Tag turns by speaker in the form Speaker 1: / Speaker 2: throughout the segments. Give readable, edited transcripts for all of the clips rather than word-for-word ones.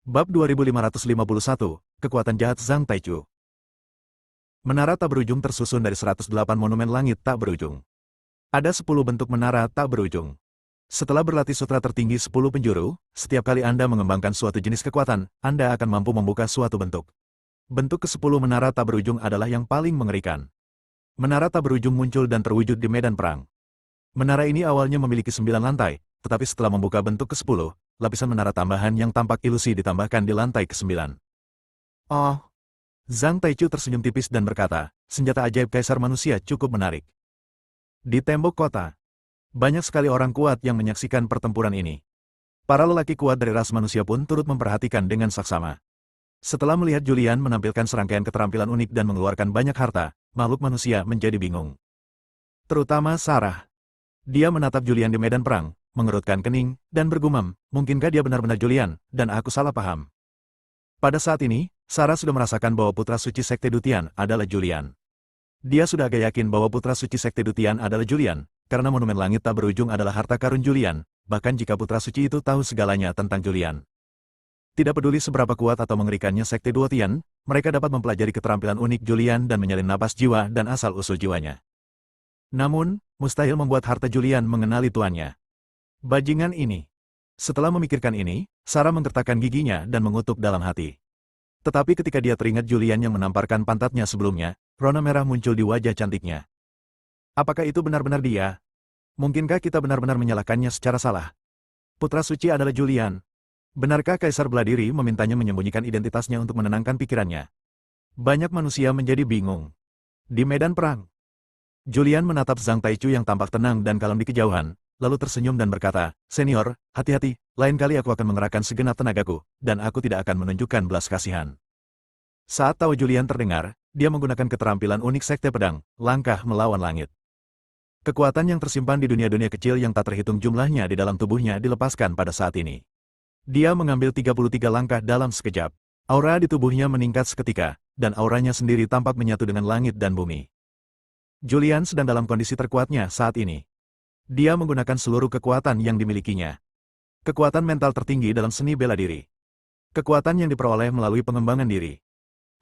Speaker 1: Bab 2551, Kekuatan Jahat Zhang Taichu. Menara tak berujung tersusun dari 108 monumen langit tak berujung. Ada 10 bentuk menara tak berujung. Setelah berlatih sutra tertinggi 10 penjuru, setiap kali Anda mengembangkan suatu jenis kekuatan, Anda akan mampu membuka suatu bentuk. Bentuk ke-10 menara tak berujung adalah yang paling mengerikan. Menara tak berujung muncul dan terwujud di medan perang. Menara ini awalnya memiliki 9 lantai, tetapi setelah membuka bentuk ke-10, lapisan menara tambahan yang tampak ilusi ditambahkan di lantai ke-9. Oh! Zhang Taichu tersenyum tipis dan berkata, senjata ajaib kaisar manusia cukup menarik. Di tembok kota, banyak sekali orang kuat yang menyaksikan pertempuran ini. Para lelaki kuat dari ras manusia pun turut memperhatikan dengan saksama. Setelah melihat Julian menampilkan serangkaian keterampilan unik dan mengeluarkan banyak harta, makhluk manusia menjadi bingung. Terutama Sarah. Dia menatap Julian di medan perang, mengerutkan kening, dan bergumam, mungkinkah dia benar-benar Julian, dan aku salah paham. Pada saat ini, Sarah sudah merasakan bahwa putra suci Sekte Dutian adalah Julian. Dia sudah agak yakin bahwa putra suci Sekte Dutian adalah Julian, karena monumen langit tak berujung adalah harta karun Julian, bahkan jika putra suci itu tahu segalanya tentang Julian. Tidak peduli seberapa kuat atau mengerikannya Sekte Dutian, mereka dapat mempelajari keterampilan unik Julian dan menyalin napas jiwa dan asal-usul jiwanya. Namun, mustahil membuat harta Julian mengenali tuannya. Bajingan ini. Setelah memikirkan ini, Sarah menggertakkan giginya dan mengutuk dalam hati. Tetapi ketika dia teringat Julian yang menamparkan pantatnya sebelumnya, rona merah muncul di wajah cantiknya. Apakah itu benar-benar dia? Mungkinkah kita benar-benar menyalahkannya secara salah? Putra suci adalah Julian. Benarkah Kaisar Beladiri memintanya menyembunyikan identitasnya untuk menenangkan pikirannya? Banyak manusia menjadi bingung. Di medan perang, Julian menatap Zhang Taichu yang tampak tenang dan kalem di kejauhan, lalu tersenyum dan berkata, "Senior, hati-hati, lain kali aku akan mengerahkan segenap tenagaku, dan aku tidak akan menunjukkan belas kasihan." Saat tawa Julian terdengar, dia menggunakan keterampilan unik Sekte Pedang, langkah melawan langit. Kekuatan yang tersimpan di dunia-dunia kecil yang tak terhitung jumlahnya di dalam tubuhnya dilepaskan pada saat ini. Dia mengambil 33 langkah dalam sekejap. Aura di tubuhnya meningkat seketika, dan auranya sendiri tampak menyatu dengan langit dan bumi. Julian sedang dalam kondisi terkuatnya saat ini. Dia menggunakan seluruh kekuatan yang dimilikinya. Kekuatan mental tertinggi dalam seni bela diri. Kekuatan yang diperoleh melalui pengembangan diri.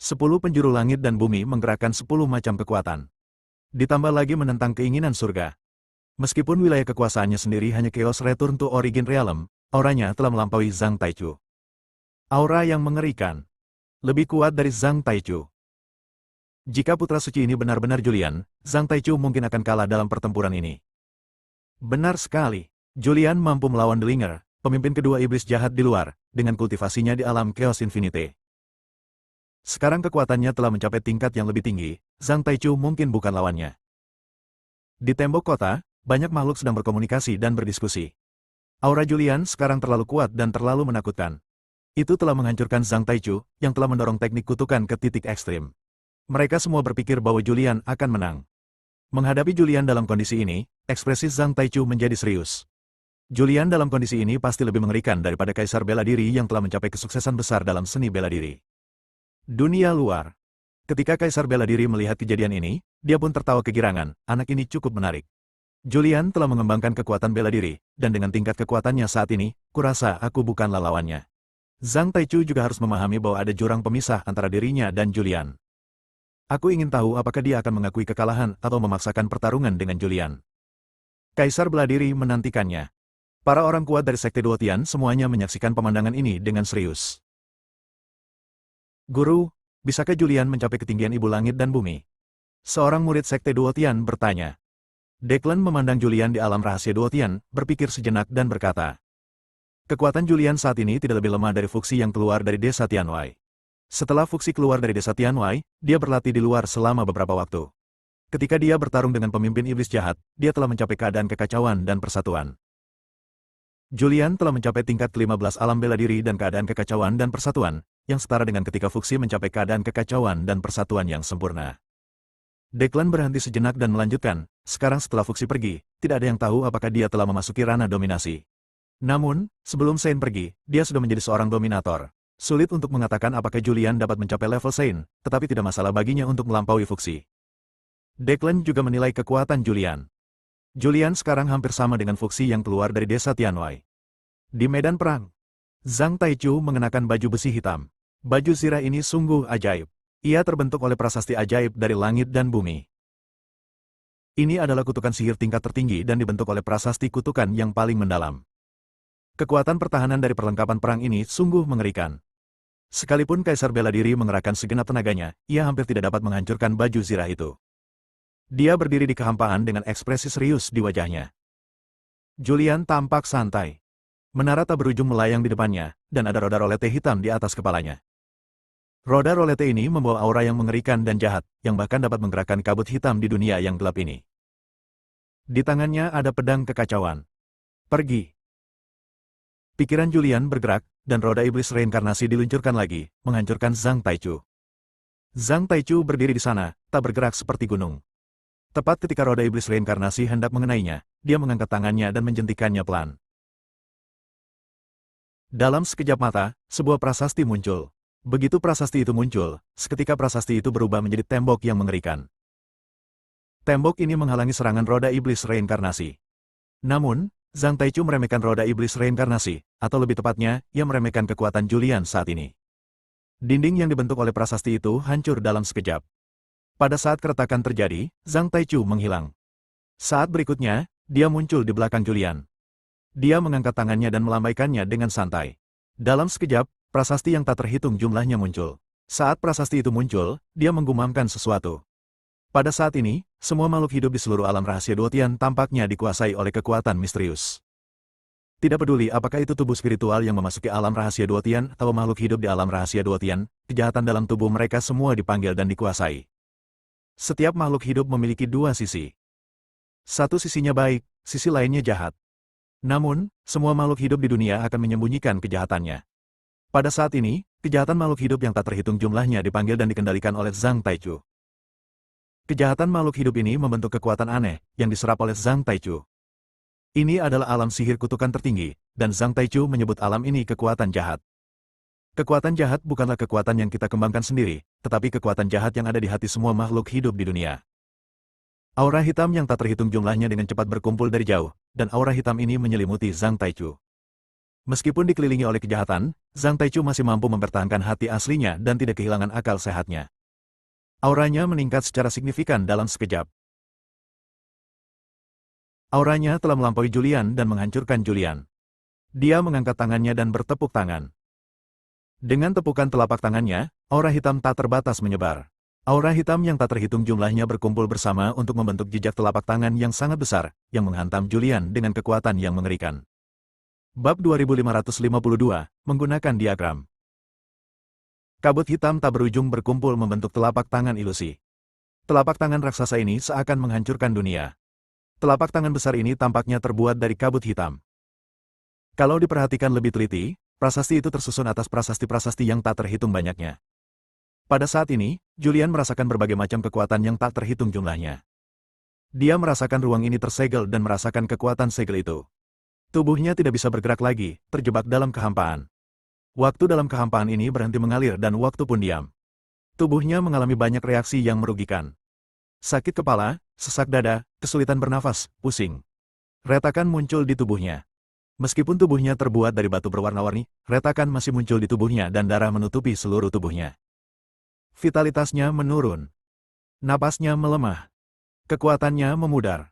Speaker 1: 10 penjuru langit dan bumi menggerakkan 10 macam kekuatan. Ditambah lagi menentang keinginan surga. Meskipun wilayah kekuasaannya sendiri hanya Chaos Return to Origin Realm, auranya telah melampaui Zhang Taichu. Aura yang mengerikan. Lebih kuat dari Zhang Taichu. Jika putra suci ini benar-benar Julian, Zhang Taichu mungkin akan kalah dalam pertempuran ini. Benar sekali. Julian mampu melawan Delinger, pemimpin kedua iblis jahat di luar, dengan kultivasinya di alam Chaos Infinite. Sekarang kekuatannya telah mencapai tingkat yang lebih tinggi, Zhang Taichu mungkin bukan lawannya. Di tembok kota, banyak makhluk sedang berkomunikasi dan berdiskusi. Aura Julian sekarang terlalu kuat dan terlalu menakutkan. Itu telah menghancurkan Zhang Taichu, yang telah mendorong teknik kutukan ke titik ekstrim. Mereka semua berpikir bahwa Julian akan menang. Menghadapi Julian dalam kondisi ini, ekspresi Zhang Taichu menjadi serius. Julian dalam kondisi ini pasti lebih mengerikan daripada Kaisar Bela Diri yang telah mencapai kesuksesan besar dalam seni bela diri. Dunia luar. Ketika Kaisar Bela Diri melihat kejadian ini, dia pun tertawa kegirangan, anak ini cukup menarik. Julian telah mengembangkan kekuatan bela diri, dan dengan tingkat kekuatannya saat ini, kurasa aku bukanlah lawannya. Zhang Taichu juga harus memahami bahwa ada jurang pemisah antara dirinya dan Julian. Aku ingin tahu apakah dia akan mengakui kekalahan atau memaksakan pertarungan dengan Julian. Kaisar Beladiri menantikannya. Para orang kuat dari Sekte Duotian semuanya menyaksikan pemandangan ini dengan serius. Guru, bisakah Julian mencapai ketinggian ibu langit dan bumi? Seorang murid Sekte Duotian bertanya. Declan memandang Julian di alam rahasia Duotian, berpikir sejenak dan berkata. Kekuatan Julian saat ini tidak lebih lemah dari Fuxi yang keluar dari desa Tianwei. Setelah Fuxi keluar dari desa Tianwei, dia berlatih di luar selama beberapa waktu. Ketika dia bertarung dengan pemimpin iblis jahat, dia telah mencapai keadaan kekacauan dan persatuan. Julian telah mencapai tingkat ke-15 alam bela diri dan keadaan kekacauan dan persatuan, yang setara dengan ketika Fuxi mencapai keadaan kekacauan dan persatuan yang sempurna. Declan berhenti sejenak dan melanjutkan, sekarang setelah Fuxi pergi, tidak ada yang tahu apakah dia telah memasuki ranah dominasi. Namun, sebelum Saint pergi, dia sudah menjadi seorang dominator. Sulit untuk mengatakan apakah Julian dapat mencapai level Saint, tetapi tidak masalah baginya untuk melampaui Fuxi. Declan juga menilai kekuatan Julian. Julian sekarang hampir sama dengan Fuxi yang keluar dari desa Tianwei. Di medan perang, Zhang Taichu mengenakan baju besi hitam. Baju zirah ini sungguh ajaib. Ia terbentuk oleh prasasti ajaib dari langit dan bumi. Ini adalah kutukan sihir tingkat tertinggi dan dibentuk oleh prasasti kutukan yang paling mendalam. Kekuatan pertahanan dari perlengkapan perang ini sungguh mengerikan. Sekalipun Kaisar bela diri mengerahkan segenap tenaganya, ia hampir tidak dapat menghancurkan baju zirah itu. Dia berdiri di kehampaan dengan ekspresi serius di wajahnya. Julian tampak santai. Menara tak berujung melayang di depannya, dan ada roda rolete hitam di atas kepalanya. Roda rolete ini membawa aura yang mengerikan dan jahat, yang bahkan dapat menggerakkan kabut hitam di dunia yang gelap ini. Di tangannya ada pedang kekacauan. Pergi. Pikiran Julian bergerak, dan roda iblis reinkarnasi diluncurkan lagi, menghancurkan Zhang Taichu. Zhang Taichu berdiri di sana, tak bergerak seperti gunung. Tepat ketika roda iblis reinkarnasi hendak mengenainya, dia mengangkat tangannya dan menjentikannya pelan. Dalam sekejap mata, sebuah prasasti muncul. Begitu prasasti itu muncul, seketika prasasti itu berubah menjadi tembok yang mengerikan. Tembok ini menghalangi serangan roda iblis reinkarnasi. Namun, Zhang Taichu meremehkan roda iblis reinkarnasi, atau lebih tepatnya, ia meremehkan kekuatan Julian saat ini. Dinding yang dibentuk oleh prasasti itu hancur dalam sekejap. Pada saat keretakan terjadi, Zhang Taichu menghilang. Saat berikutnya, dia muncul di belakang Julian. Dia mengangkat tangannya dan melambaikannya dengan santai. Dalam sekejap, prasasti yang tak terhitung jumlahnya muncul. Saat prasasti itu muncul, dia menggumamkan sesuatu. Pada saat ini, semua makhluk hidup di seluruh alam rahasia Duotian tampaknya dikuasai oleh kekuatan misterius. Tidak peduli apakah itu tubuh spiritual yang memasuki alam rahasia Duotian atau makhluk hidup di alam rahasia Duotian, kejahatan dalam tubuh mereka semua dipanggil dan dikuasai. Setiap makhluk hidup memiliki dua sisi. Satu sisinya baik, sisi lainnya jahat. Namun, semua makhluk hidup di dunia akan menyembunyikan kejahatannya. Pada saat ini, kejahatan makhluk hidup yang tak terhitung jumlahnya dipanggil dan dikendalikan oleh Zhang Taichu. Kejahatan makhluk hidup ini membentuk kekuatan aneh, yang diserap oleh Zhang Taichu. Ini adalah alam sihir kutukan tertinggi, dan Zhang Taichu menyebut alam ini kekuatan jahat. Kekuatan jahat bukanlah kekuatan yang kita kembangkan sendiri, tetapi kekuatan jahat yang ada di hati semua makhluk hidup di dunia. Aura hitam yang tak terhitung jumlahnya dengan cepat berkumpul dari jauh, dan aura hitam ini menyelimuti Zhang Taichu. Meskipun dikelilingi oleh kejahatan, Zhang Taichu masih mampu mempertahankan hati aslinya dan tidak kehilangan akal sehatnya. Auranya meningkat secara signifikan dalam sekejap. Auranya telah melampaui Julian dan menghancurkan Julian. Dia mengangkat tangannya dan bertepuk tangan. Dengan tepukan telapak tangannya, aura hitam tak terbatas menyebar. Aura hitam yang tak terhitung jumlahnya berkumpul bersama untuk membentuk jejak telapak tangan yang sangat besar, yang menghantam Julian dengan kekuatan yang mengerikan. Bab 2552, menggunakan diagram. Kabut hitam tak berujung berkumpul membentuk telapak tangan ilusi. Telapak tangan raksasa ini seakan menghancurkan dunia. Telapak tangan besar ini tampaknya terbuat dari kabut hitam. Kalau diperhatikan lebih teliti, prasasti itu tersusun atas prasasti-prasasti yang tak terhitung banyaknya. Pada saat ini, Julian merasakan berbagai macam kekuatan yang tak terhitung jumlahnya. Dia merasakan ruang ini tersegel dan merasakan kekuatan segel itu. Tubuhnya tidak bisa bergerak lagi, terjebak dalam kehampaan. Waktu dalam kehampaan ini berhenti mengalir dan waktu pun diam. Tubuhnya mengalami banyak reaksi yang merugikan. Sakit kepala, sesak dada, kesulitan bernafas, pusing. Retakan muncul di tubuhnya. Meskipun tubuhnya terbuat dari batu berwarna-warni, retakan masih muncul di tubuhnya dan darah menutupi seluruh tubuhnya. Vitalitasnya menurun. Napasnya melemah. Kekuatannya memudar.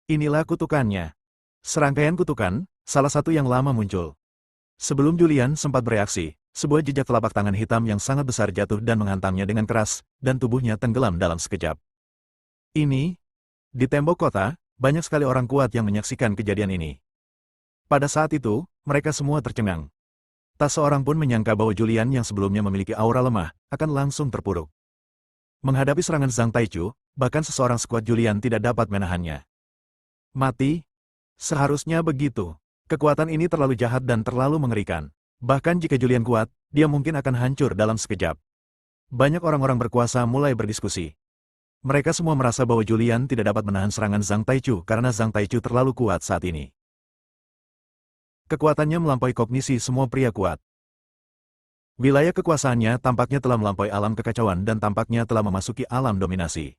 Speaker 1: Inilah kutukannya. Serangkaian kutukan, salah satu yang lama muncul. Sebelum Julian sempat bereaksi, sebuah jejak telapak tangan hitam yang sangat besar jatuh dan menghantamnya dengan keras, dan tubuhnya tenggelam dalam sekejap. Ini, di tembok kota, banyak sekali orang kuat yang menyaksikan kejadian ini. Pada saat itu, mereka semua tercengang. Tak seorang pun menyangka bahwa Julian yang sebelumnya memiliki aura lemah, akan langsung terpuruk. Menghadapi serangan Zhang Taichu, bahkan seseorang sekuat Julian tidak dapat menahannya. Mati? Seharusnya begitu. Kekuatan ini terlalu jahat dan terlalu mengerikan. Bahkan jika Julian kuat, dia mungkin akan hancur dalam sekejap. Banyak orang-orang berkuasa mulai berdiskusi. Mereka semua merasa bahwa Julian tidak dapat menahan serangan Zhang Taichu karena Zhang Taichu terlalu kuat saat ini. Kekuatannya melampaui kognisi semua pria kuat. Wilayah kekuasaannya tampaknya telah melampaui alam kekacauan dan tampaknya telah memasuki alam dominasi.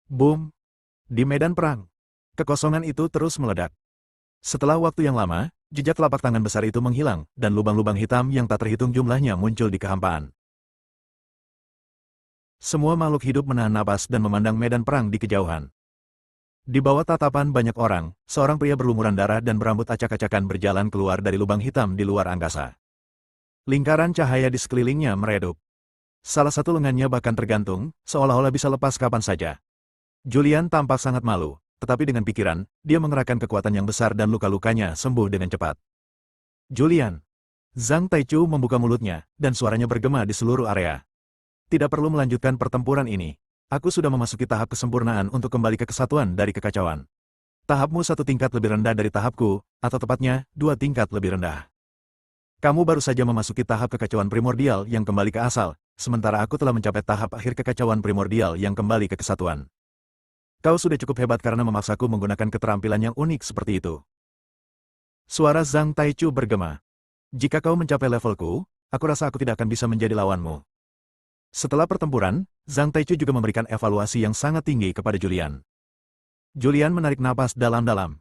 Speaker 1: Boom! Di medan perang, kekosongan itu terus meledak. Setelah waktu yang lama, jejak telapak tangan besar itu menghilang, dan lubang-lubang hitam yang tak terhitung jumlahnya muncul di kehampaan. Semua makhluk hidup menahan napas dan memandang medan perang di kejauhan. Di bawah tatapan banyak orang, seorang pria berlumuran darah dan berambut acak-acakan berjalan keluar dari lubang hitam di luar angkasa. Lingkaran cahaya di sekelilingnya meredup. Salah satu lengannya bahkan tergantung, seolah-olah bisa lepas kapan saja. Julian tampak sangat malu, tetapi dengan pikiran, dia mengerahkan kekuatan yang besar dan luka-lukanya sembuh dengan cepat. Julian. Zhang Taichu membuka mulutnya, dan suaranya bergema di seluruh area. Tidak perlu melanjutkan pertempuran ini. Aku sudah memasuki tahap kesempurnaan untuk kembali ke kesatuan dari kekacauan. Tahapmu satu tingkat lebih rendah dari tahapku, atau tepatnya, 2 tingkat lebih rendah. Kamu baru saja memasuki tahap kekacauan primordial yang kembali ke asal, sementara aku telah mencapai tahap akhir kekacauan primordial yang kembali ke kesatuan. Kau sudah cukup hebat karena memaksaku menggunakan keterampilan yang unik seperti itu. Suara Zhang Taichu bergema. Jika kau mencapai levelku, aku rasa aku tidak akan bisa menjadi lawanmu. Setelah pertempuran, Zhang Taichu juga memberikan evaluasi yang sangat tinggi kepada Julian. Julian menarik napas dalam-dalam.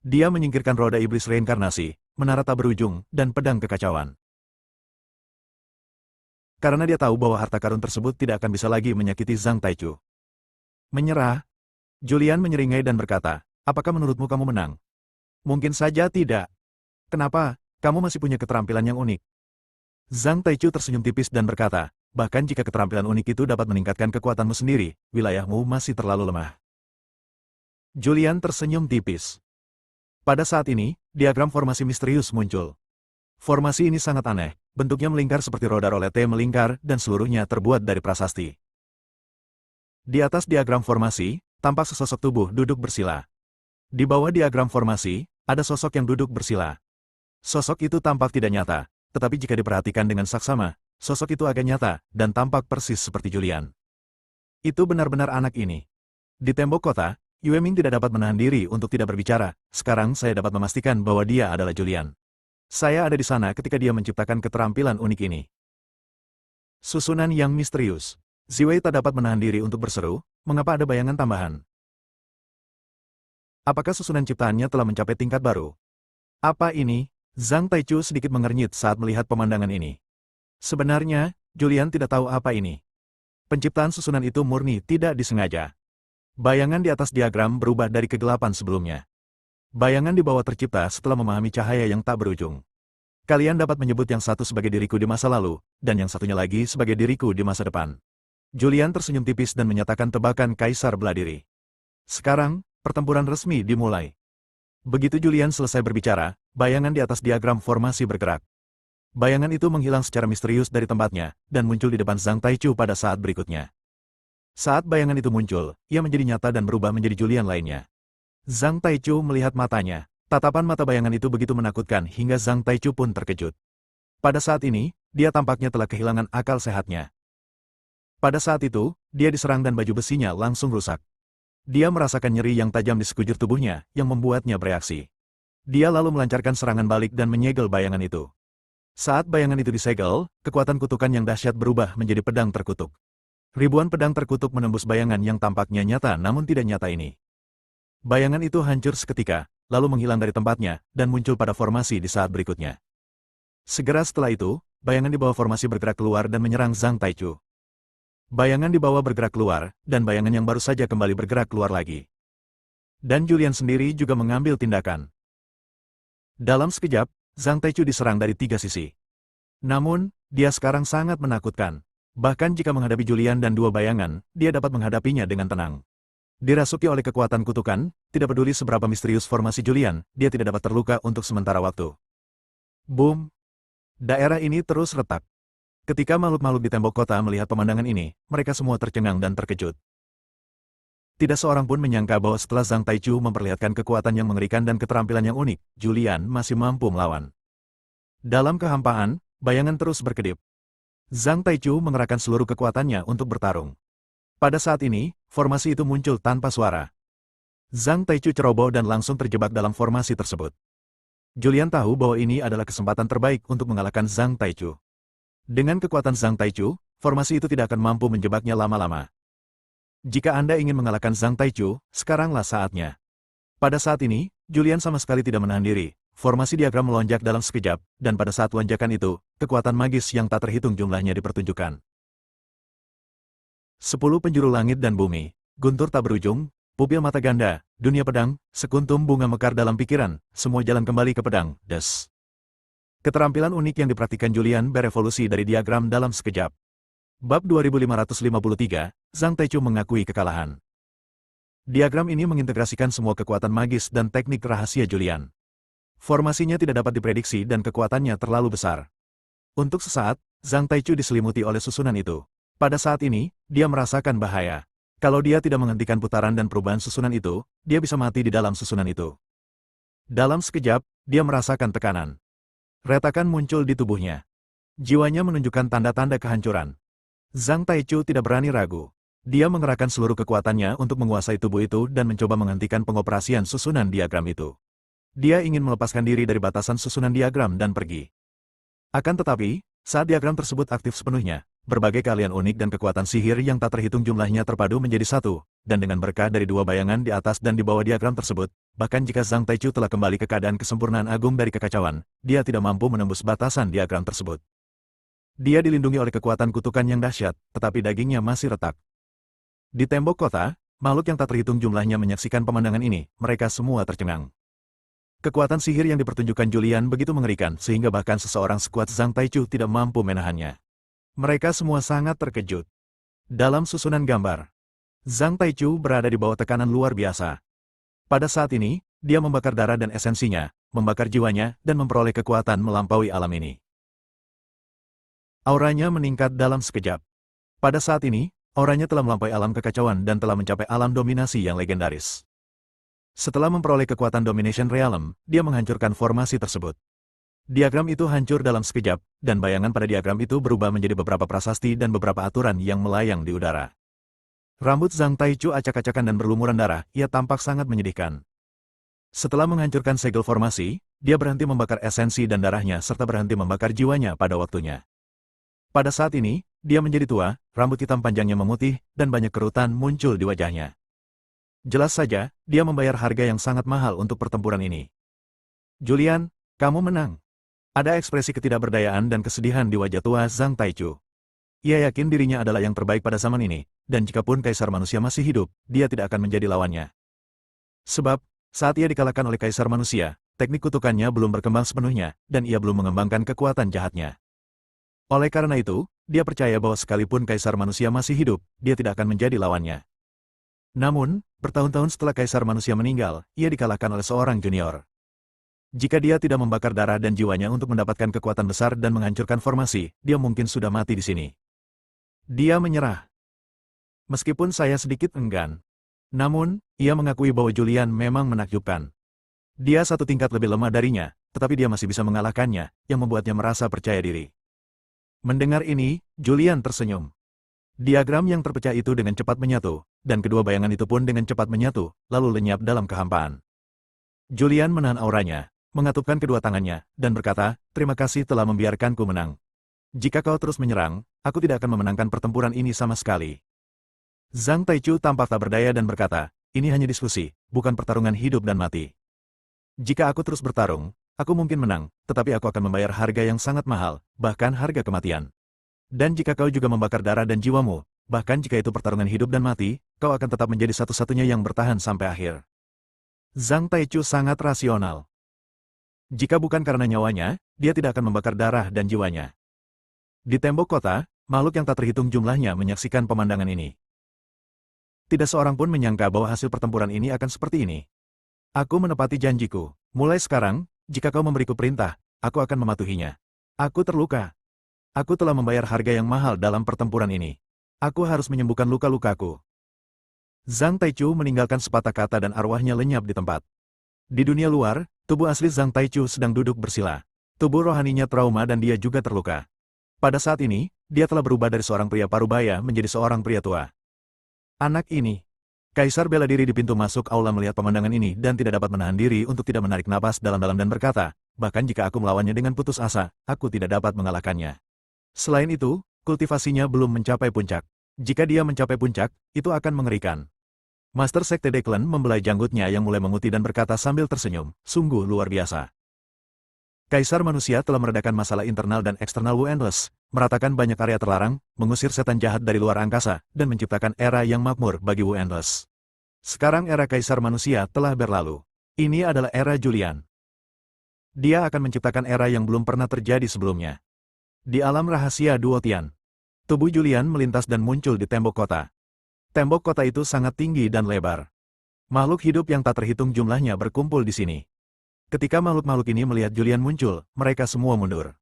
Speaker 1: Dia menyingkirkan roda iblis reinkarnasi, menara tak berujung, dan pedang kekacauan. Karena dia tahu bahwa harta karun tersebut tidak akan bisa lagi menyakiti Zhang Taichu. Menyerah. Julian menyeringai dan berkata, apakah menurutmu kamu menang? Mungkin saja tidak. Kenapa? Kamu masih punya keterampilan yang unik. Zhang Taichu tersenyum tipis dan berkata, bahkan jika keterampilan unik itu dapat meningkatkan kekuatanmu sendiri, wilayahmu masih terlalu lemah. Julian tersenyum tipis. Pada saat ini, diagram formasi misterius muncul. Formasi ini sangat aneh, bentuknya melingkar seperti roda rolete melingkar dan seluruhnya terbuat dari prasasti. Di atas diagram formasi, tampak sesosok tubuh duduk bersila. Di bawah diagram formasi, ada sosok yang duduk bersila. Sosok itu tampak tidak nyata, tetapi jika diperhatikan dengan saksama, sosok itu agak nyata dan tampak persis seperti Julian. Itu benar-benar anak ini. Di tembok kota, Yue Ming tidak dapat menahan diri untuk tidak berbicara. Sekarang saya dapat memastikan bahwa dia adalah Julian. Saya ada di sana ketika dia menciptakan keterampilan unik ini. Susunan yang misterius. Ziwei tak dapat menahan diri untuk berseru, mengapa ada bayangan tambahan? Apakah susunan ciptaannya telah mencapai tingkat baru? Apa ini? Zhang Taichu sedikit mengernyit saat melihat pemandangan ini. Sebenarnya, Julian tidak tahu apa ini. Penciptaan susunan itu murni tidak disengaja. Bayangan di atas diagram berubah dari kegelapan sebelumnya. Bayangan di bawah tercipta setelah memahami cahaya yang tak berujung. Kalian dapat menyebut yang satu sebagai diriku di masa lalu, dan yang satunya lagi sebagai diriku di masa depan. Julian tersenyum tipis dan menyatakan tebakan Kaisar Beladiri. Sekarang, pertempuran resmi dimulai. Begitu Julian selesai berbicara, bayangan di atas diagram formasi bergerak. Bayangan itu menghilang secara misterius dari tempatnya, dan muncul di depan Zhang Taichu pada saat berikutnya. Saat bayangan itu muncul, ia menjadi nyata dan berubah menjadi Julian lainnya. Zhang Taichu melihat matanya. Tatapan mata bayangan itu begitu menakutkan hingga Zhang Taichu pun terkejut. Pada saat ini, dia tampaknya telah kehilangan akal sehatnya. Pada saat itu, dia diserang dan baju besinya langsung rusak. Dia merasakan nyeri yang tajam di sekujur tubuhnya, yang membuatnya bereaksi. Dia lalu melancarkan serangan balik dan menyegel bayangan itu. Saat bayangan itu disegel, kekuatan kutukan yang dahsyat berubah menjadi pedang terkutuk. Ribuan pedang terkutuk menembus bayangan yang tampaknya nyata namun tidak nyata ini. Bayangan itu hancur seketika, lalu menghilang dari tempatnya, dan muncul pada formasi di saat berikutnya. Segera setelah itu, bayangan di bawah formasi bergerak keluar dan menyerang Zhang Taichu. Bayangan di bawah bergerak keluar, dan bayangan yang baru saja kembali bergerak keluar lagi. Dan Julian sendiri juga mengambil tindakan. Dalam sekejap, Zhang Taichu diserang dari 3 sisi. Namun, dia sekarang sangat menakutkan. Bahkan jika menghadapi Julian dan 2 bayangan, dia dapat menghadapinya dengan tenang. Dirasuki oleh kekuatan kutukan, tidak peduli seberapa misterius formasi Julian, dia tidak dapat terluka untuk sementara waktu. Boom! Daerah ini terus retak. Ketika makhluk-makhluk di tembok kota melihat pemandangan ini, mereka semua tercengang dan terkejut. Tidak seorang pun menyangka bahwa setelah Zhang Taichu memperlihatkan kekuatan yang mengerikan dan keterampilan yang unik, Julian masih mampu melawan. Dalam kehampaan, bayangan terus berkedip. Zhang Taichu mengerahkan seluruh kekuatannya untuk bertarung. Pada saat ini, formasi itu muncul tanpa suara. Zhang Taichu ceroboh dan langsung terjebak dalam formasi tersebut. Julian tahu bahwa ini adalah kesempatan terbaik untuk mengalahkan Zhang Taichu. Dengan kekuatan Zhang Taichu, formasi itu tidak akan mampu menjebaknya lama-lama. Jika Anda ingin mengalahkan Zhang Taichu, sekaranglah saatnya. Pada saat ini, Julian sama sekali tidak menahan diri, formasi diagram melonjak dalam sekejap, dan pada saat lonjakan itu, kekuatan magis yang tak terhitung jumlahnya dipertunjukkan. 10 penjuru langit dan bumi, guntur tak berujung, pupil mata ganda, dunia pedang, sekuntum bunga mekar dalam pikiran, semua jalan kembali ke pedang, des. Keterampilan unik yang diperhatikan Julian berevolusi dari diagram dalam sekejap. Bab 2553, Zhang Taichu mengakui kekalahan. Diagram ini mengintegrasikan semua kekuatan magis dan teknik rahasia Julian. Formasinya tidak dapat diprediksi dan kekuatannya terlalu besar. Untuk sesaat, Zhang Taichu diselimuti oleh susunan itu. Pada saat ini, dia merasakan bahaya. Kalau dia tidak menghentikan putaran dan perubahan susunan itu, dia bisa mati di dalam susunan itu. Dalam sekejap, dia merasakan tekanan. Retakan muncul di tubuhnya. Jiwanya menunjukkan tanda-tanda kehancuran. Zhang Taichu tidak berani ragu. Dia mengerahkan seluruh kekuatannya untuk menguasai tubuh itu dan mencoba menghentikan pengoperasian susunan diagram itu. Dia ingin melepaskan diri dari batasan susunan diagram dan pergi. Akan tetapi, saat diagram tersebut aktif sepenuhnya, berbagai keahlian unik dan kekuatan sihir yang tak terhitung jumlahnya terpadu menjadi satu, dan dengan berkah dari dua bayangan di atas dan di bawah diagram tersebut, bahkan jika Zhang Taichu telah kembali ke keadaan kesempurnaan agung dari kekacauan, dia tidak mampu menembus batasan diagram tersebut. Dia dilindungi oleh kekuatan kutukan yang dahsyat, tetapi dagingnya masih retak. Di tembok kota, makhluk yang tak terhitung jumlahnya menyaksikan pemandangan ini, mereka semua tercengang. Kekuatan sihir yang dipertunjukkan Julian begitu mengerikan sehingga bahkan seseorang sekuat Zhang Taichu tidak mampu menahannya. Mereka semua sangat terkejut. Dalam susunan gambar, Zhang Taichu berada di bawah tekanan luar biasa. Pada saat ini, dia membakar darah dan esensinya, membakar jiwanya, dan memperoleh kekuatan melampaui alam ini. Auranya meningkat dalam sekejap. Pada saat ini, auranya telah melampaui alam kekacauan dan telah mencapai alam dominasi yang legendaris. Setelah memperoleh kekuatan Domination Realm, dia menghancurkan formasi tersebut. Diagram itu hancur dalam sekejap, dan bayangan pada diagram itu berubah menjadi beberapa prasasti dan beberapa aturan yang melayang di udara. Rambut Zhang Taichu acak-acakan dan berlumuran darah, ia tampak sangat menyedihkan. Setelah menghancurkan segel formasi, dia berhenti membakar esensi dan darahnya serta berhenti membakar jiwanya pada waktunya. Pada saat ini, dia menjadi tua, rambut hitam panjangnya memutih, dan banyak kerutan muncul di wajahnya. Jelas saja, dia membayar harga yang sangat mahal untuk pertempuran ini. Julian, kamu menang. Ada ekspresi ketidakberdayaan dan kesedihan di wajah tua Zhang Taichu. Ia yakin dirinya adalah yang terbaik pada zaman ini, dan jikapun Kaisar Manusia masih hidup, dia tidak akan menjadi lawannya. Sebab, saat ia dikalahkan oleh Kaisar Manusia, teknik kutukannya belum berkembang sepenuhnya, dan ia belum mengembangkan kekuatan jahatnya. Oleh karena itu, dia percaya bahwa sekalipun Kaisar Manusia masih hidup, dia tidak akan menjadi lawannya. Namun, bertahun-tahun setelah Kaisar Manusia meninggal, ia dikalahkan oleh seorang junior. Jika dia tidak membakar darah dan jiwanya untuk mendapatkan kekuatan besar dan menghancurkan formasi, dia mungkin sudah mati di sini. Dia menyerah. Meskipun saya sedikit enggan. Namun, ia mengakui bahwa Julian memang menakjubkan. Dia satu tingkat lebih lemah darinya, tetapi dia masih bisa mengalahkannya, yang membuatnya merasa percaya diri. Mendengar ini, Julian tersenyum. Diagram yang terpecah itu dengan cepat menyatu, dan kedua bayangan itu pun dengan cepat menyatu, lalu lenyap dalam kehampaan. Julian menahan auranya, mengatupkan kedua tangannya, dan berkata, "Terima kasih telah membiarkanku menang. Jika kau terus menyerang, aku tidak akan memenangkan pertempuran ini sama sekali." Zhang Taichu tampak tak berdaya dan berkata, "Ini hanya diskusi, bukan pertarungan hidup dan mati. Jika aku terus bertarung, aku mungkin menang, tetapi aku akan membayar harga yang sangat mahal, bahkan harga kematian. Dan jika kau juga membakar darah dan jiwamu, bahkan jika itu pertarungan hidup dan mati, kau akan tetap menjadi satu-satunya yang bertahan sampai akhir." Zhang Taichu sangat rasional. Jika bukan karena nyawanya, dia tidak akan membakar darah dan jiwanya. Di tembok kota, makhluk yang tak terhitung jumlahnya menyaksikan pemandangan ini. Tidak seorang pun menyangka bahwa hasil pertempuran ini akan seperti ini. Aku menepati janjiku. Mulai sekarang, jika kau memberiku perintah, aku akan mematuhinya. Aku terluka. Aku telah membayar harga yang mahal dalam pertempuran ini. Aku harus menyembuhkan luka-lukaku. Zhang Taichu meninggalkan sepatah kata dan arwahnya lenyap di tempat. Di dunia luar, tubuh asli Zhang Taichu sedang duduk bersila. Tubuh rohaninya trauma dan dia juga terluka. Pada saat ini, dia telah berubah dari seorang pria parubaya menjadi seorang pria tua. Anak ini. Kaisar bela diri di pintu masuk aula melihat pemandangan ini dan tidak dapat menahan diri untuk tidak menarik napas dalam-dalam dan berkata, "Bahkan jika aku melawannya dengan putus asa, aku tidak dapat mengalahkannya." Selain itu, kultivasinya belum mencapai puncak. Jika dia mencapai puncak, itu akan mengerikan. Master Sekte Deklan membelai janggutnya yang mulai memutih dan berkata sambil tersenyum, "Sungguh luar biasa." Kaisar manusia telah meredakan masalah internal dan eksternal Wu Endless, meratakan banyak area terlarang, mengusir setan jahat dari luar angkasa, dan menciptakan era yang makmur bagi Wu Endless. Sekarang era Kaisar manusia telah berlalu. Ini adalah era Julian. Dia akan menciptakan era yang belum pernah terjadi sebelumnya. Di alam rahasia Duotian, tubuh Julian melintas dan muncul di tembok kota. Tembok kota itu sangat tinggi dan lebar. Makhluk hidup yang tak terhitung jumlahnya berkumpul di sini. Ketika makhluk-makhluk ini melihat Julian muncul, mereka semua mundur.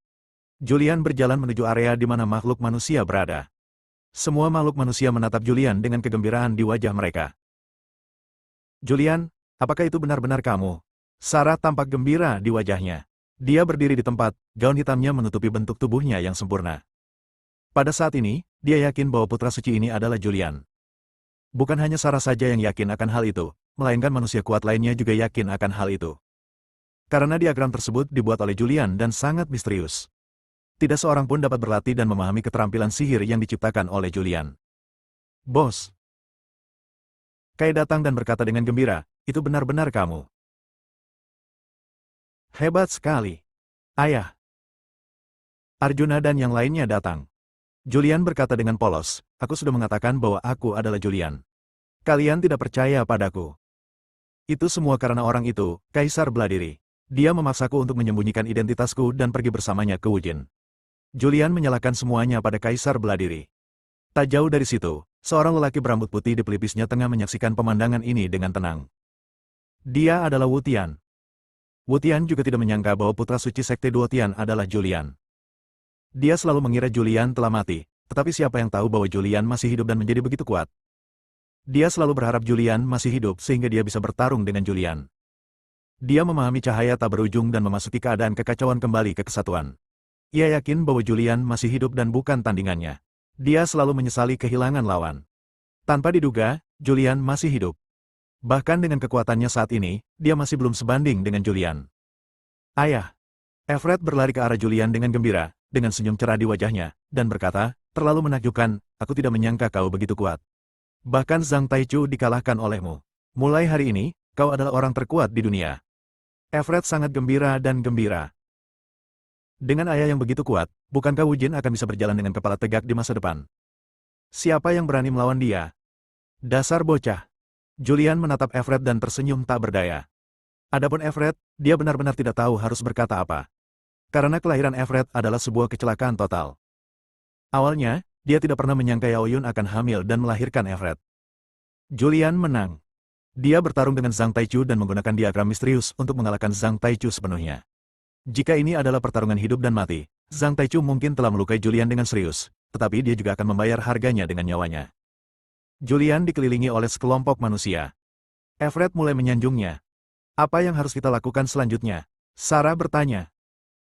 Speaker 1: Julian berjalan menuju area di mana makhluk manusia berada. Semua makhluk manusia menatap Julian dengan kegembiraan di wajah mereka. Julian, apakah itu benar-benar kamu? Sarah tampak gembira di wajahnya. Dia berdiri di tempat, gaun hitamnya menutupi bentuk tubuhnya yang sempurna. Pada saat ini, dia yakin bahwa putra suci ini adalah Julian. Bukan hanya Sarah saja yang yakin akan hal itu, melainkan manusia kuat lainnya juga yakin akan hal itu. Karena diagram tersebut dibuat oleh Julian dan sangat misterius. Tidak seorang pun dapat berlatih dan memahami keterampilan sihir yang diciptakan oleh Julian. Bos. Kai datang dan berkata dengan gembira, itu benar-benar kamu. Hebat sekali. Ayah. Arjuna dan yang lainnya datang. Julian berkata dengan polos, aku sudah mengatakan bahwa aku adalah Julian. Kalian tidak percaya padaku. Itu semua karena orang itu, Kaisar Beladiri. Dia memaksaku untuk menyembunyikan identitasku dan pergi bersamanya ke Wujin. Julian menyalahkan semuanya pada Kaisar Beladiri. Tak jauh dari situ, seorang lelaki berambut putih di pelipisnya tengah menyaksikan pemandangan ini dengan tenang. Dia adalah Wu Tian. Wu Tian juga tidak menyangka bahwa putra suci Sekte Duotian adalah Julian. Dia selalu mengira Julian telah mati, tetapi siapa yang tahu bahwa Julian masih hidup dan menjadi begitu kuat? Dia selalu berharap Julian masih hidup sehingga dia bisa bertarung dengan Julian. Dia memahami cahaya tak berujung dan memasuki keadaan kekacauan kembali ke kesatuan. Ia yakin bahwa Julian masih hidup dan bukan tandingannya. Dia selalu menyesali kehilangan lawan. Tanpa diduga, Julian masih hidup. Bahkan dengan kekuatannya saat ini, dia masih belum sebanding dengan Julian. Ayah. Everett berlari ke arah Julian dengan gembira, dengan senyum cerah di wajahnya, dan berkata, terlalu menakjubkan, aku tidak menyangka kau begitu kuat. Bahkan Zhang Taichu dikalahkan olehmu. Mulai hari ini, kau adalah orang terkuat di dunia. Everett sangat gembira dan gembira. Dengan ayah yang begitu kuat, bukankah Wujin akan bisa berjalan dengan kepala tegak di masa depan? Siapa yang berani melawan dia? Dasar bocah. Julian menatap Everett dan tersenyum tak berdaya. Adapun Everett, dia benar-benar tidak tahu harus berkata apa. Karena kelahiran Everett adalah sebuah kecelakaan total. Awalnya, dia tidak pernah menyangka Yao Yun akan hamil dan melahirkan Everett. Julian menang. Dia bertarung dengan Zhang Taichu dan menggunakan diagram misterius untuk mengalahkan Zhang Taichu sepenuhnya. Jika ini adalah pertarungan hidup dan mati, Zhang Taichu mungkin telah melukai Julian dengan serius, tetapi dia juga akan membayar harganya dengan nyawanya. Julian dikelilingi oleh sekelompok manusia. Everett mulai menyanjungnya. Apa yang harus kita lakukan selanjutnya? Sarah bertanya.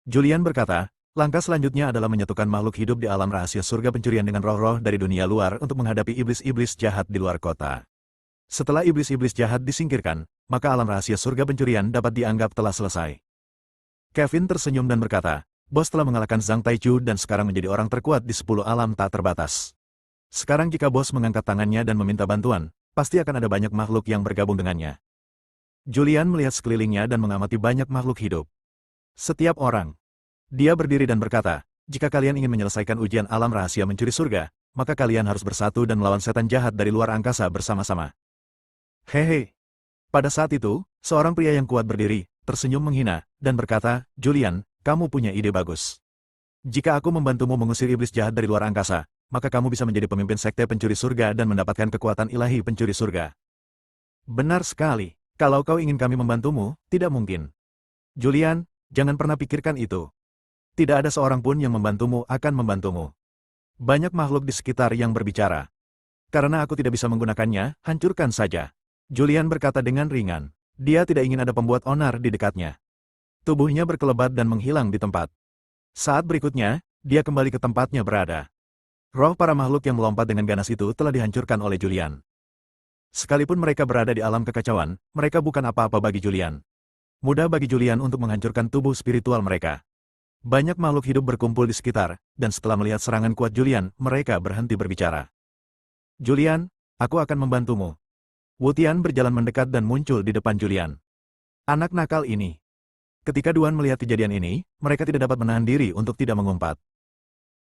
Speaker 1: Julian berkata, langkah selanjutnya adalah menyatukan makhluk hidup di alam rahasia surga pencurian dengan roh-roh dari dunia luar untuk menghadapi iblis-iblis jahat di luar kota. Setelah iblis-iblis jahat disingkirkan, maka alam rahasia surga pencurian dapat dianggap telah selesai. Kevin tersenyum dan berkata, bos telah mengalahkan Zhang Taichu dan sekarang menjadi orang terkuat di 10 alam tak terbatas. Sekarang jika bos mengangkat tangannya dan meminta bantuan, pasti akan ada banyak makhluk yang bergabung dengannya. Julian melihat sekelilingnya dan mengamati banyak makhluk hidup. Setiap orang. Dia berdiri dan berkata, jika kalian ingin menyelesaikan ujian alam rahasia mencuri surga, maka kalian harus bersatu dan melawan setan jahat dari luar angkasa bersama-sama. Hehe. Pada saat itu, seorang pria yang kuat berdiri, tersenyum menghina, dan berkata, Julian, kamu punya ide bagus. Jika aku membantumu mengusir iblis jahat dari luar angkasa, maka kamu bisa menjadi pemimpin sekte pencuri surga dan mendapatkan kekuatan ilahi pencuri surga. Benar sekali. Kalau kau ingin kami membantumu, tidak mungkin. Julian, jangan pernah pikirkan itu. Tidak ada seorang pun yang membantumu akan membantumu. Banyak makhluk di sekitar yang berbicara. Karena aku tidak bisa menggunakannya, hancurkan saja. Julian berkata dengan ringan. Dia tidak ingin ada pembuat onar di dekatnya. Tubuhnya berkelebat dan menghilang di tempat. Saat berikutnya, dia kembali ke tempatnya berada. Roh para makhluk yang melompat dengan ganas itu telah dihancurkan oleh Julian. Sekalipun mereka berada di alam kekacauan, mereka bukan apa-apa bagi Julian. Mudah bagi Julian untuk menghancurkan tubuh spiritual mereka. Banyak makhluk hidup berkumpul di sekitar, dan setelah melihat serangan kuat Julian, mereka berhenti berbicara. Julian, aku akan membantumu. Wu Tian berjalan mendekat dan muncul di depan Julian. Anak nakal ini. Ketika Duan melihat kejadian ini, mereka tidak dapat menahan diri untuk tidak mengumpat.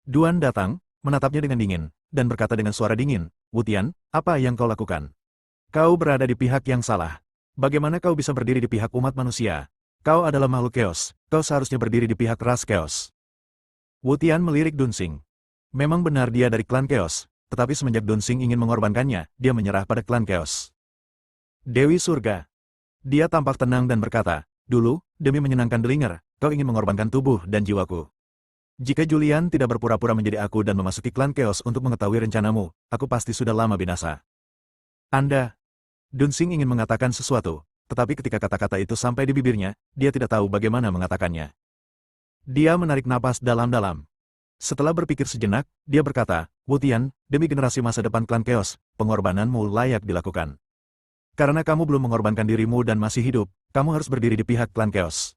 Speaker 1: Duan datang, menatapnya dengan dingin, dan berkata dengan suara dingin, "Wu Tian, apa yang kau lakukan? Kau berada di pihak yang salah. Bagaimana kau bisa berdiri di pihak umat manusia? Kau adalah makhluk Chaos, kau seharusnya berdiri di pihak ras Chaos." Wu Tian melirik Dunsing. Memang benar dia dari klan Chaos, tetapi semenjak Dunsing ingin mengorbankannya, dia menyerah pada klan Chaos. Dewi Surga. Dia tampak tenang dan berkata, "Dulu, demi menyenangkan Delinger, kau ingin mengorbankan tubuh dan jiwaku. Jika Julian tidak berpura-pura menjadi aku dan memasuki klan Chaos untuk mengetahui rencanamu, aku pasti sudah lama binasa." Anda. Dunsing ingin mengatakan sesuatu, tetapi ketika kata-kata itu sampai di bibirnya, dia tidak tahu bagaimana mengatakannya. Dia menarik napas dalam-dalam. Setelah berpikir sejenak, dia berkata, "Wu Tian, demi generasi masa depan klan Chaos, pengorbananmu layak dilakukan. Karena kamu belum mengorbankan dirimu dan masih hidup, kamu harus berdiri di pihak klan Chaos.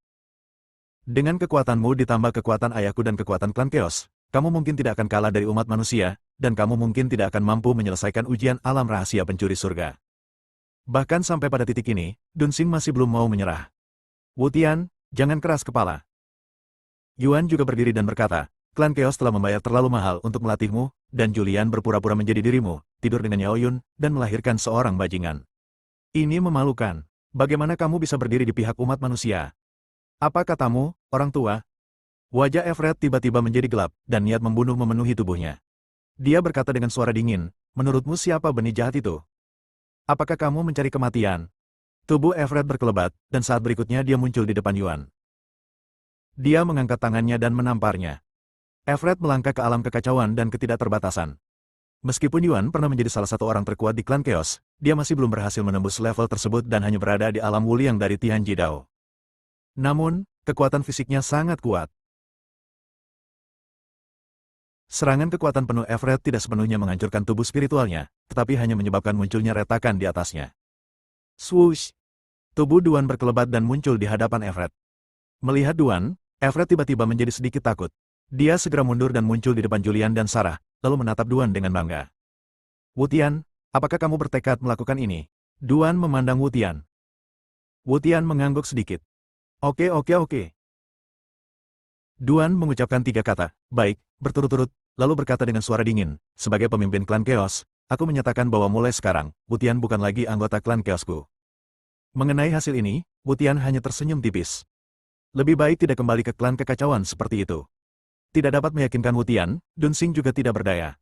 Speaker 1: Dengan kekuatanmu ditambah kekuatan ayahku dan kekuatan klan Chaos, kamu mungkin tidak akan kalah dari umat manusia, dan kamu mungkin tidak akan mampu menyelesaikan ujian alam rahasia pencuri surga." Bahkan sampai pada titik ini, Dunsing masih belum mau menyerah. "Wu Tian, jangan keras kepala." Yuan juga berdiri dan berkata, "Klan Chaos telah membayar terlalu mahal untuk melatihmu, dan Julian berpura-pura menjadi dirimu, tidur dengan Yao Yun, dan melahirkan seorang bajingan. Ini memalukan. Bagaimana kamu bisa berdiri di pihak umat manusia? Apa katamu, orang tua?" Wajah Everett tiba-tiba menjadi gelap, dan niat membunuh memenuhi tubuhnya. Dia berkata dengan suara dingin, "Menurutmu siapa benih jahat itu? Apakah kamu mencari kematian?" Tubuh Everett berkelebat, dan saat berikutnya dia muncul di depan Yuan. Dia mengangkat tangannya dan menamparnya. Everett melangkah ke alam kekacauan dan ketidakterbatasan. Meskipun Yuan pernah menjadi salah satu orang terkuat di klan Chaos, dia masih belum berhasil menembus level tersebut dan hanya berada di alam Wuliang dari Tianji Dao. Namun, kekuatan fisiknya sangat kuat. Serangan kekuatan penuh Everett tidak sepenuhnya menghancurkan tubuh spiritualnya, tetapi hanya menyebabkan munculnya retakan di atasnya. Swoosh! Tubuh Duan berkelebat dan muncul di hadapan Everett. Melihat Duan, Everett tiba-tiba menjadi sedikit takut. Dia segera mundur dan muncul di depan Julian dan Sarah, lalu menatap Duan dengan bangga. "Wu Tian, apakah kamu bertekad melakukan ini?" Duan memandang Wu Tian. Wu Tian mengangguk sedikit. Oke. Duan mengucapkan 3 kata, "Baik," berturut-turut, lalu berkata dengan suara dingin, "Sebagai pemimpin klan Chaos, aku menyatakan bahwa mulai sekarang, Wu Tian bukan lagi anggota klan Chaosku." Mengenai hasil ini, Wu Tian hanya tersenyum tipis. Lebih baik tidak kembali ke klan kekacauan seperti itu. Tidak dapat meyakinkan Wu Tian, Dunsing juga tidak berdaya.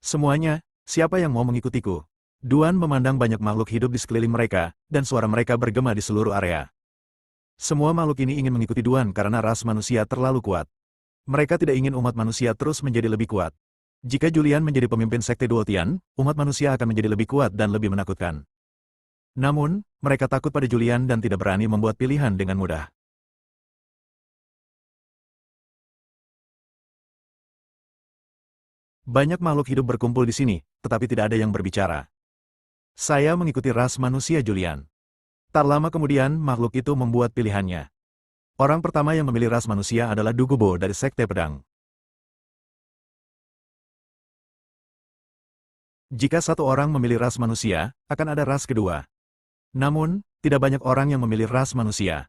Speaker 1: "Semuanya, siapa yang mau mengikutiku?" Duan memandang banyak makhluk hidup di sekeliling mereka, dan suara mereka bergema di seluruh area. Semua makhluk ini ingin mengikuti Duan karena ras manusia terlalu kuat. Mereka tidak ingin umat manusia terus menjadi lebih kuat. Jika Julian menjadi pemimpin sekte Duo Tian, umat manusia akan menjadi lebih kuat dan lebih menakutkan. Namun, mereka takut pada Julian dan tidak berani membuat pilihan dengan mudah. Banyak makhluk hidup berkumpul di sini, tetapi tidak ada yang berbicara. "Saya mengikuti ras manusia Julian." Tak lama kemudian makhluk itu membuat pilihannya. Orang pertama yang memilih ras manusia adalah Dugubo dari Sekte Pedang. Jika satu orang memilih ras manusia, akan ada ras kedua. Namun, tidak banyak orang yang memilih ras manusia.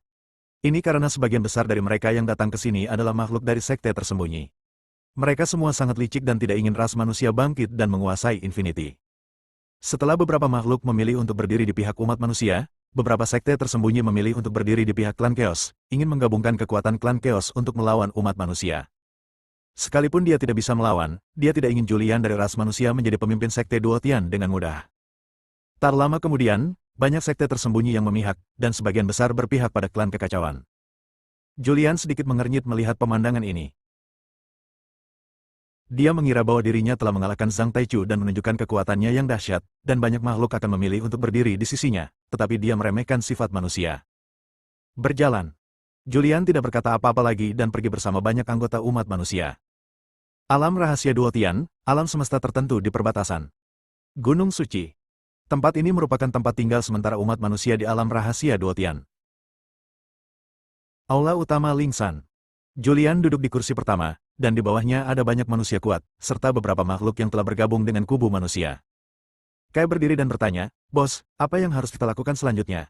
Speaker 1: Ini karena sebagian besar dari mereka yang datang ke sini adalah makhluk dari sekte tersembunyi. Mereka semua sangat licik dan tidak ingin ras manusia bangkit dan menguasai Infinity. Setelah beberapa makhluk memilih untuk berdiri di pihak umat manusia, beberapa sekte tersembunyi memilih untuk berdiri di pihak klan Chaos, ingin menggabungkan kekuatan klan Chaos untuk melawan umat manusia. Sekalipun dia tidak bisa melawan, dia tidak ingin Julian dari ras manusia menjadi pemimpin sekte Duo Tian dengan mudah. Tak lama kemudian, banyak sekte tersembunyi yang memihak, dan sebagian besar berpihak pada klan kekacauan. Julian sedikit mengernyit melihat pemandangan ini. Dia mengira bahwa dirinya telah mengalahkan Zhang Taichu dan menunjukkan kekuatannya yang dahsyat, dan banyak makhluk akan memilih untuk berdiri di sisinya, tetapi dia meremehkan sifat manusia. Berjalan. Julian tidak berkata apa-apa lagi dan pergi bersama banyak anggota umat manusia. Alam rahasia Duo Tian, alam semesta tertentu di perbatasan. Gunung Suci. Tempat ini merupakan tempat tinggal sementara umat manusia di alam rahasia Duo Tian. Aula utama Lingsan. Julian duduk di kursi pertama, dan di bawahnya ada banyak manusia kuat, serta beberapa makhluk yang telah bergabung dengan kubu manusia. Kai berdiri dan bertanya, "Bos, apa yang harus kita lakukan selanjutnya?"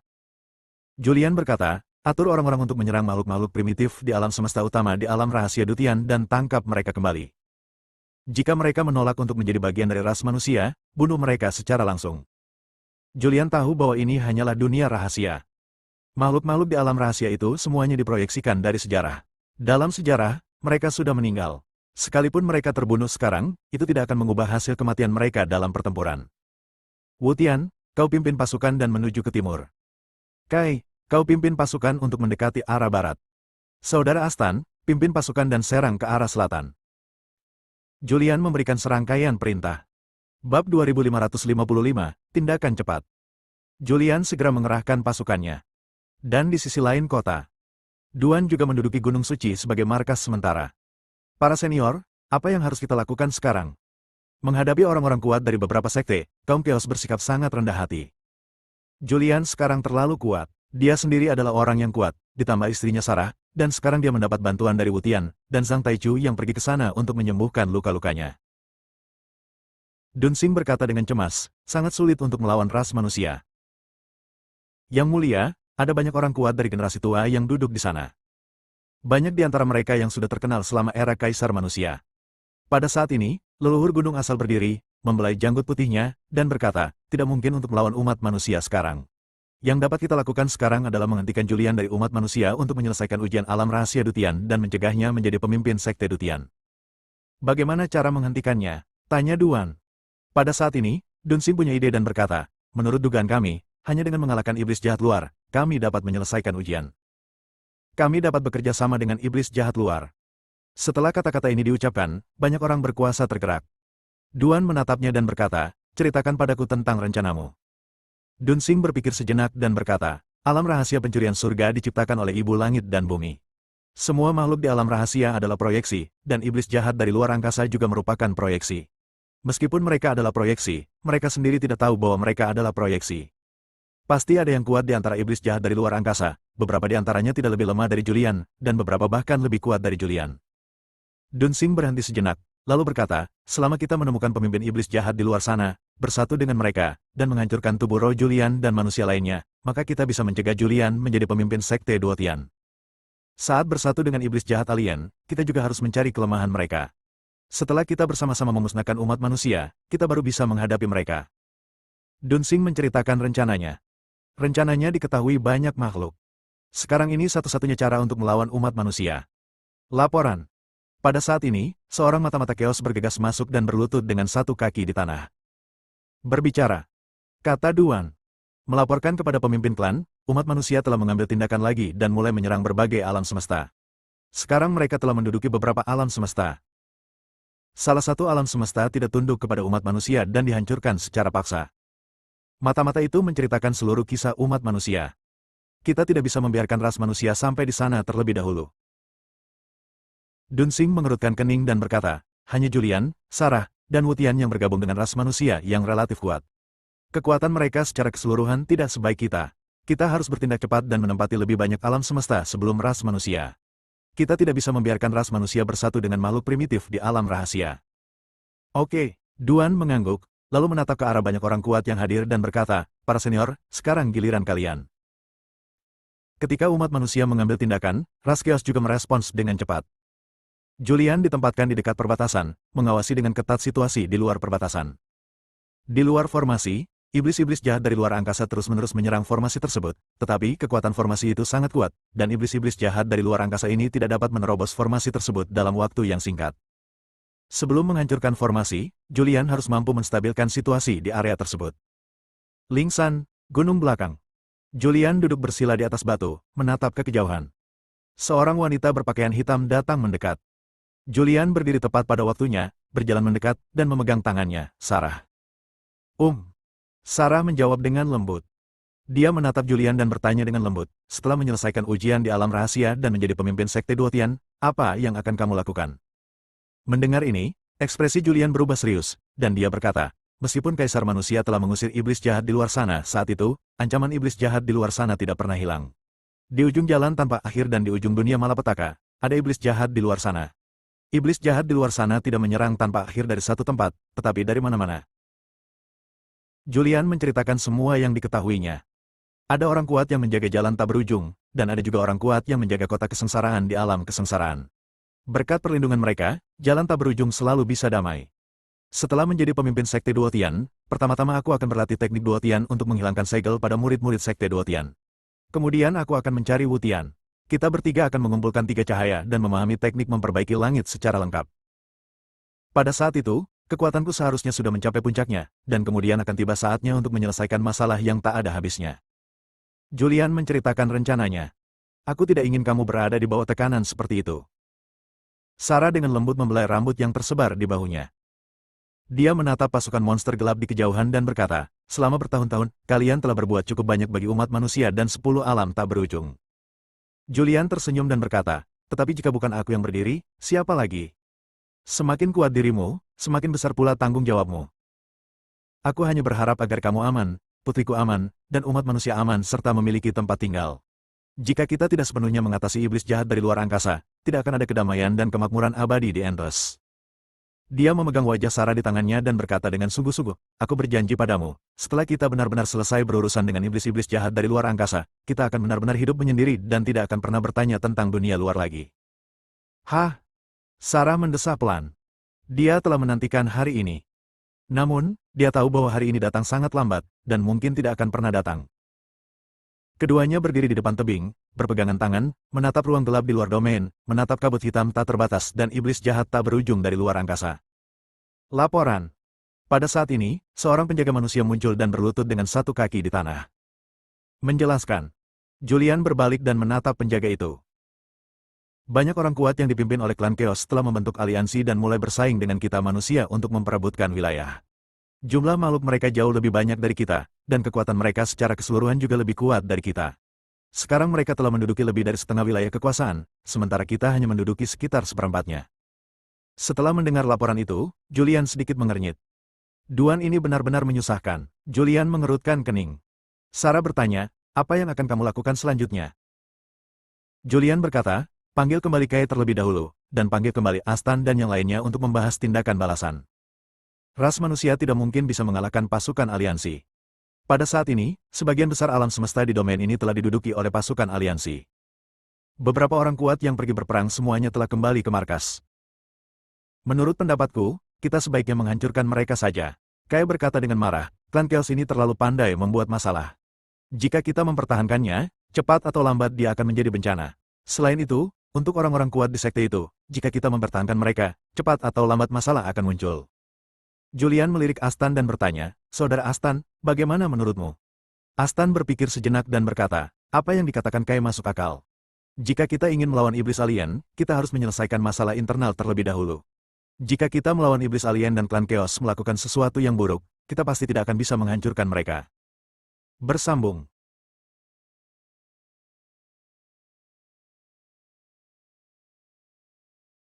Speaker 1: Julian berkata, Atur orang-orang untuk menyerang makhluk-makhluk primitif di alam semesta utama di alam rahasia Dutian dan tangkap mereka kembali. Jika mereka menolak untuk menjadi bagian dari ras manusia, bunuh mereka secara langsung. Julian tahu bahwa ini hanyalah dunia rahasia. Makhluk-makhluk di alam rahasia itu semuanya diproyeksikan dari sejarah. Dalam sejarah, mereka sudah meninggal. Sekalipun mereka terbunuh sekarang, itu tidak akan mengubah hasil kematian mereka dalam pertempuran. Wutian, kau pimpin pasukan dan menuju ke timur. Kai, kau pimpin pasukan untuk mendekati arah barat. Saudara Astan, pimpin pasukan dan serang ke arah selatan. Julian memberikan serangkaian perintah. Bab 2555, Tindakan Cepat. Julian segera mengerahkan pasukannya. Dan di sisi lain kota, Duan juga menduduki Gunung Suci sebagai markas sementara. Para senior, apa yang harus kita lakukan sekarang? Menghadapi orang-orang kuat dari beberapa sekte, kaum Chaos bersikap sangat rendah hati. Julian sekarang terlalu kuat. Dia sendiri adalah orang yang kuat, ditambah istrinya Sarah, dan sekarang dia mendapat bantuan dari Wutian dan Zhang Taichu yang pergi ke sana untuk menyembuhkan luka-lukanya. Dunsing berkata dengan cemas, sangat sulit untuk melawan ras manusia. Yang mulia, ada banyak orang kuat dari generasi tua yang duduk di sana. Banyak di antara mereka yang sudah terkenal selama era Kaisar Manusia. Pada saat ini, leluhur gunung asal berdiri, membelai janggut putihnya, dan berkata, tidak mungkin untuk melawan umat manusia sekarang. Yang dapat kita lakukan sekarang adalah menghentikan Julian dari umat manusia untuk menyelesaikan ujian alam rahasia Dutian dan mencegahnya menjadi pemimpin sekte Dutian. Bagaimana cara menghentikannya? Tanya Duan. Pada saat ini, Dunsing punya ide dan berkata, menurut dugaan kami, hanya dengan mengalahkan iblis jahat luar, kami dapat menyelesaikan ujian. Kami dapat bekerja sama dengan iblis jahat luar. Setelah kata-kata ini diucapkan, banyak orang berkuasa tergerak. Duan menatapnya dan berkata, ceritakan padaku tentang rencanamu. Dunsing berpikir sejenak dan berkata, alam rahasia pencurian surga diciptakan oleh Ibu Langit dan Bumi. Semua makhluk di alam rahasia adalah proyeksi, dan iblis jahat dari luar angkasa juga merupakan proyeksi. Meskipun mereka adalah proyeksi, mereka sendiri tidak tahu bahwa mereka adalah proyeksi. Pasti ada yang kuat di antara iblis jahat dari luar angkasa, beberapa di antaranya tidak lebih lemah dari Julian, dan beberapa bahkan lebih kuat dari Julian. Dunsing berhenti sejenak, lalu berkata, selama kita menemukan pemimpin iblis jahat di luar sana, bersatu dengan mereka, dan menghancurkan tubuh roh Julian dan manusia lainnya, maka kita bisa mencegah Julian menjadi pemimpin sekte Duotian. Saat bersatu dengan iblis jahat alien, kita juga harus mencari kelemahan mereka. Setelah kita bersama-sama memusnahkan umat manusia, kita baru bisa menghadapi mereka. Dunsing menceritakan rencananya. Rencananya diketahui banyak makhluk. Sekarang ini satu-satunya cara untuk melawan umat manusia. Laporan. Pada saat ini, seorang mata-mata Chaos bergegas masuk dan berlutut dengan satu kaki di tanah. Berbicara. Kata Duan. Melaporkan kepada pemimpin klan, umat manusia telah mengambil tindakan lagi dan mulai menyerang berbagai alam semesta. Sekarang mereka telah menduduki beberapa alam semesta. Salah satu alam semesta tidak tunduk kepada umat manusia dan dihancurkan secara paksa. Mata-mata itu menceritakan seluruh kisah umat manusia. Kita tidak bisa membiarkan ras manusia sampai di sana terlebih dahulu. Dunsing mengerutkan kening dan berkata, hanya Julian, Sarah, dan Wutian yang bergabung dengan ras manusia yang relatif kuat. Kekuatan mereka secara keseluruhan tidak sebaik kita. Kita harus bertindak cepat dan menempati lebih banyak alam semesta sebelum ras manusia. Kita tidak bisa membiarkan ras manusia bersatu dengan makhluk primitif di alam rahasia. Oke, Duan mengangguk, lalu menatap ke arah banyak orang kuat yang hadir dan berkata, para senior, sekarang giliran kalian. Ketika umat manusia mengambil tindakan, ras Chaos juga merespons dengan cepat. Julian ditempatkan di dekat perbatasan, mengawasi dengan ketat situasi di luar perbatasan. Di luar formasi, iblis-iblis jahat dari luar angkasa terus-menerus menyerang formasi tersebut, tetapi kekuatan formasi itu sangat kuat, dan iblis-iblis jahat dari luar angkasa ini tidak dapat menerobos formasi tersebut dalam waktu yang singkat. Sebelum menghancurkan formasi, Julian harus mampu menstabilkan situasi di area tersebut. Lingsan, gunung belakang. Julian duduk bersila di atas batu, menatap ke kejauhan. Seorang wanita berpakaian hitam datang mendekat. Julian berdiri tepat pada waktunya, berjalan mendekat, dan memegang tangannya, Sarah. Sarah menjawab dengan lembut. Dia menatap Julian dan bertanya dengan lembut, setelah menyelesaikan ujian di alam rahasia dan menjadi pemimpin sekte Duotian, apa yang akan kamu lakukan? Mendengar ini, ekspresi Julian berubah serius, dan dia berkata, meskipun Kaisar Manusia telah mengusir iblis jahat di luar sana saat itu, ancaman iblis jahat di luar sana tidak pernah hilang. Di ujung jalan tanpa akhir dan di ujung dunia malapetaka, ada iblis jahat di luar sana. Iblis jahat di luar sana tidak menyerang tanpa akhir dari satu tempat, tetapi dari mana-mana. Julian menceritakan semua yang diketahuinya. Ada orang kuat yang menjaga jalan tak berujung, dan ada juga orang kuat yang menjaga kota kesengsaraan di alam kesengsaraan. Berkat perlindungan mereka, jalan tak berujung selalu bisa damai. Setelah menjadi pemimpin Sekte Duotian, pertama-tama aku akan berlatih teknik Duotian untuk menghilangkan segel pada murid-murid Sekte Duotian. Kemudian aku akan mencari Wutian. Kita bertiga akan mengumpulkan 3 cahaya dan memahami teknik memperbaiki langit secara lengkap. Pada saat itu, kekuatanku seharusnya sudah mencapai puncaknya, dan kemudian akan tiba saatnya untuk menyelesaikan masalah yang tak ada habisnya. Julian menceritakan rencananya. Aku tidak ingin kamu berada di bawah tekanan seperti itu. Sarah dengan lembut membelai rambut yang tersebar di bahunya. Dia menatap pasukan monster gelap di kejauhan dan berkata, selama bertahun-tahun, kalian telah berbuat cukup banyak bagi umat manusia dan 10 alam tak berujung. Julian tersenyum dan berkata, tetapi jika bukan aku yang berdiri, siapa lagi? Semakin kuat dirimu, semakin besar pula tanggung jawabmu. Aku hanya berharap agar kamu aman, putriku aman, dan umat manusia aman serta memiliki tempat tinggal. Jika kita tidak sepenuhnya mengatasi iblis jahat dari luar angkasa, tidak akan ada kedamaian dan kemakmuran abadi di Endless. Dia memegang wajah Sarah di tangannya dan berkata dengan sungguh-sungguh, aku berjanji padamu, setelah kita benar-benar selesai berurusan dengan iblis-iblis jahat dari luar angkasa, kita akan benar-benar hidup menyendiri dan tidak akan pernah bertanya tentang dunia luar lagi. Hah? Sarah mendesah pelan. Dia telah menantikan hari ini. Namun, dia tahu bahwa hari ini datang sangat lambat, dan mungkin tidak akan pernah datang. Keduanya berdiri di depan tebing, berpegangan tangan, menatap ruang gelap di luar domain, menatap kabut hitam tak terbatas dan iblis jahat tak berujung dari luar angkasa. Laporan. Pada saat ini, seorang penjaga manusia muncul dan berlutut dengan satu kaki di tanah. Menjelaskan. Julian berbalik dan menatap penjaga itu. Banyak orang kuat yang dipimpin oleh klan Chaos telah membentuk aliansi dan mulai bersaing dengan kita manusia untuk memperebutkan wilayah. Jumlah makhluk mereka jauh lebih banyak dari kita, dan kekuatan mereka secara keseluruhan juga lebih kuat dari kita. Sekarang mereka telah menduduki lebih dari setengah wilayah kekuasaan, sementara kita hanya menduduki sekitar seperempatnya. Setelah mendengar laporan itu, Julian sedikit mengernyit. Duan ini benar-benar menyusahkan. Julian mengerutkan kening. Sarah bertanya, apa yang akan kamu lakukan selanjutnya? Julian berkata, panggil kembali Kai terlebih dahulu, dan panggil kembali Astan dan yang lainnya untuk membahas tindakan balasan. Ras manusia tidak mungkin bisa mengalahkan pasukan aliansi. Pada saat ini, sebagian besar alam semesta di domain ini telah diduduki oleh pasukan aliansi. Beberapa orang kuat yang pergi berperang semuanya telah kembali ke markas. Menurut pendapatku, kita sebaiknya menghancurkan mereka saja. Kai berkata dengan marah, klan Chaos ini terlalu pandai membuat masalah. Jika kita mempertahankannya, cepat atau lambat dia akan menjadi bencana. Selain itu, untuk orang-orang kuat di sekte itu, jika kita mempertahankan mereka, cepat atau lambat masalah akan muncul. Julian melirik Astan dan bertanya, Saudara Astan, bagaimana menurutmu? Astan berpikir sejenak dan berkata, apa yang dikatakan Kai masuk akal. Jika kita ingin melawan iblis alien, kita harus menyelesaikan masalah internal terlebih dahulu. Jika kita melawan iblis alien dan klan Chaos melakukan sesuatu yang buruk, kita pasti tidak akan bisa menghancurkan mereka. Bersambung.